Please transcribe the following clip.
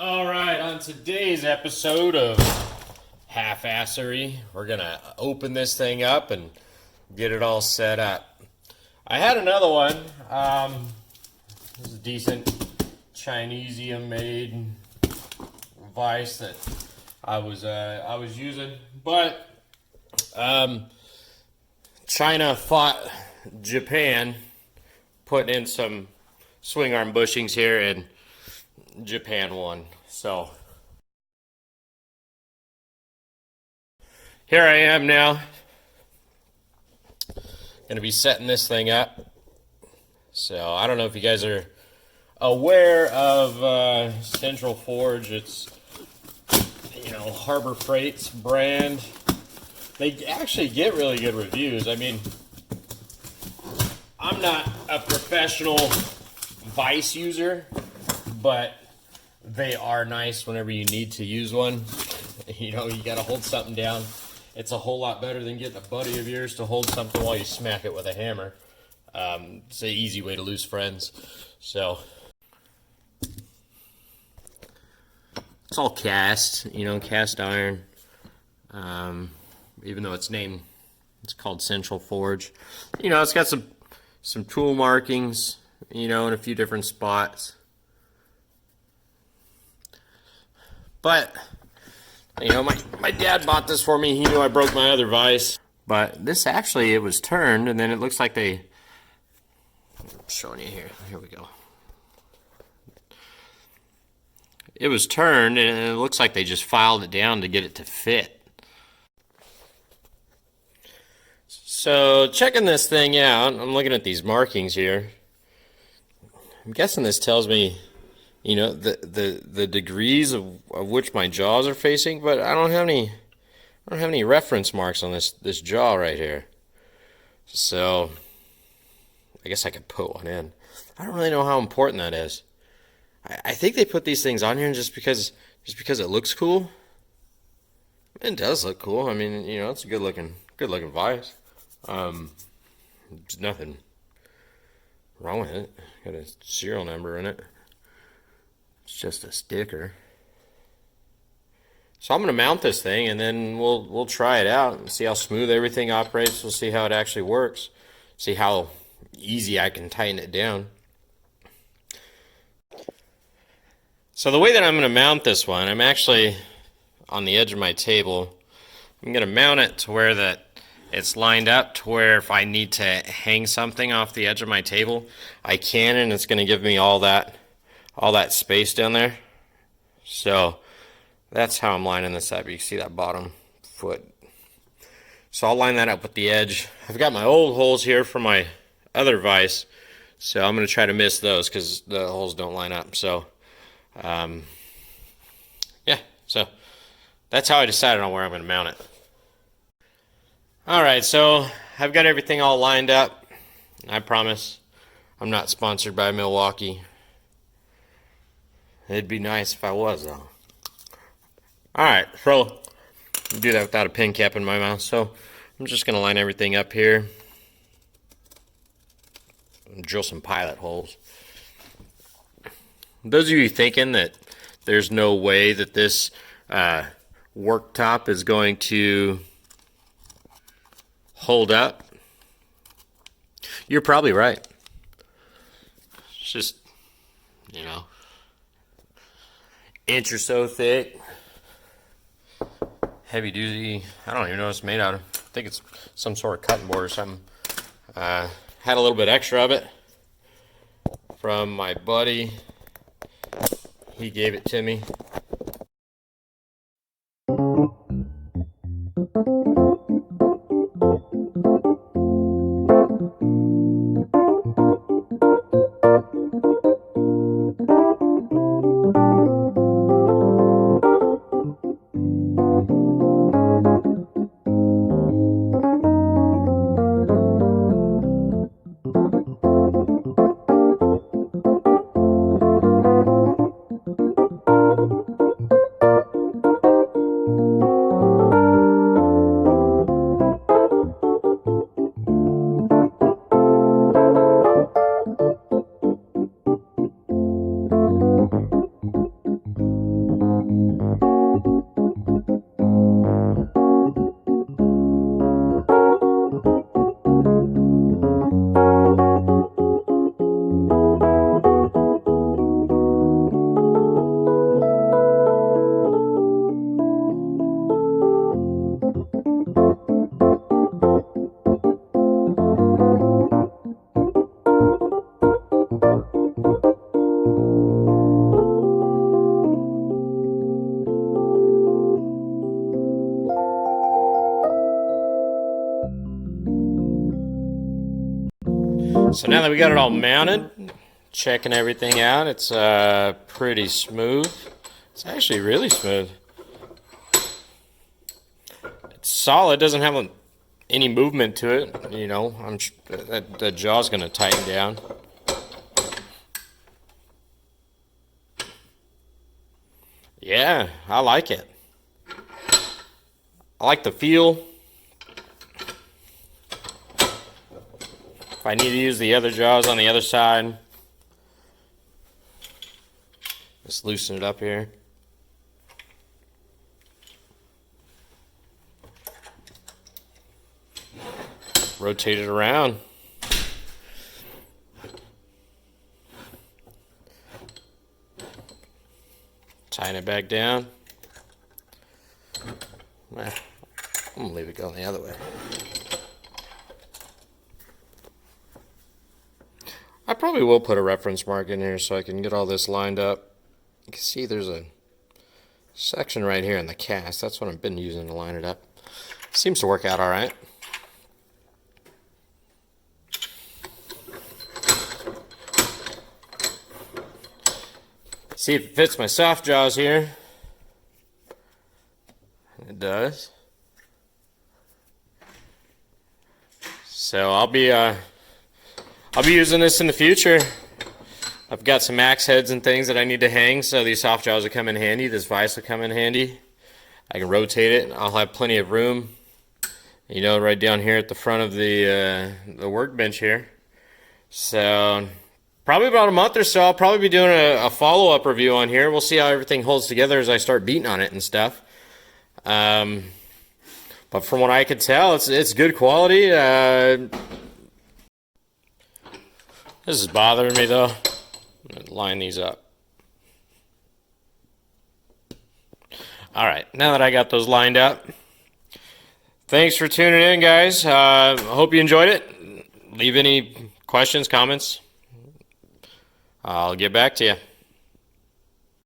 All right, on today's episode of Half-Assery, we're going to open this thing up and get it all set up. I had another one. This is a decent Chinesium-made vise that I was using, but China fought Japan, putting in some swing arm bushings here, and Japan won. So here I am now, going to be setting this thing up. So I don't know if you guys are aware of Central Forge. It's, Harbor Freight's brand. They actually get really good reviews. I mean, I'm not a professional vise user, but they are nice whenever you need to use one. You got to hold something down. It's a whole lot better than getting a buddy of yours to hold something while you smack it with a hammer. It's an easy way to lose friends. So it's all cast, cast iron. Even though it's called Central Forge. It's got some tool markings, in a few different spots. But, my dad bought this for me. He knew I broke my other vise. But this actually, it was turned, and then it looks like I'm showing you here. Here we go. It was turned, and it looks like they just filed it down to get it to fit. So, checking this thing out, I'm looking at these markings here. I'm guessing this tells me, the degrees of which my jaws are facing, but I don't have any reference marks on this jaw right here. So, I guess I could put one in. I don't really know how important that is. I think they put these things on here just because it looks cool. It does look cool. I mean, it's a good looking vise. There's nothing wrong with it. Got a serial number in it. It's just a sticker. So I'm gonna mount this thing, and then we'll try it out and see how smooth everything operates. We'll see how it actually works. See how easy I can tighten it down. So the way that I'm gonna mount this one, I'm actually on the edge of my table. I'm gonna mount it to where it's lined up to where if I need to hang something off the edge of my table, I can, and it's going to give me all that space down there. So that's how I'm lining this up. You can see that bottom foot. So I'll line that up with the edge. I've got my old holes here for my other vise, so I'm going to try to miss those because the holes don't line up. So so that's how I decided on where I'm going to mount it. Alright, so I've got everything all lined up. I promise I'm not sponsored by Milwaukee. It'd be nice if I was, though. Alright, so I'll do that without a pin cap in my mouth. So I'm just going to line everything up here and drill some pilot holes. Those of you thinking that there's no way that this worktop is going to hold up, you're probably right. It's just, inch or so thick, heavy duty. I don't even know what it's made out of. I think it's some sort of cutting board or something. Had a little bit extra of it from my buddy. He gave it to me. So now that we got it all mounted, checking everything out, it's pretty smooth. It's actually really smooth. It's solid, doesn't have any movement to it. You know, the jaw's going to tighten down. Yeah, I like it. I like the feel. If I need to use the other jaws on the other side, just loosen it up here. Rotate it around. Tighten it back down. I'm gonna leave it going the other way. I probably will put a reference mark in here so I can get all this lined up. You can see there's a section right here in the cast. That's what I've been using to line it up. Seems to work out all right. See if it fits my soft jaws here. It does. So I'll be using this in the future. I've got some axe heads and things that I need to hang, so these soft jaws will come in handy. This vise will come in handy. I can rotate it. I'll have plenty of room. You know, right down here at the front of the workbench here. So probably about a month or so, I'll probably be doing a follow-up review on here. We'll see how everything holds together as I start beating on it and stuff. But from what I could tell, it's good quality. This is bothering me though. I'm gonna line these up. All right, now that I got those lined up, thanks for tuning in, guys. I hope you enjoyed it. Leave any questions, comments. I'll get back to you.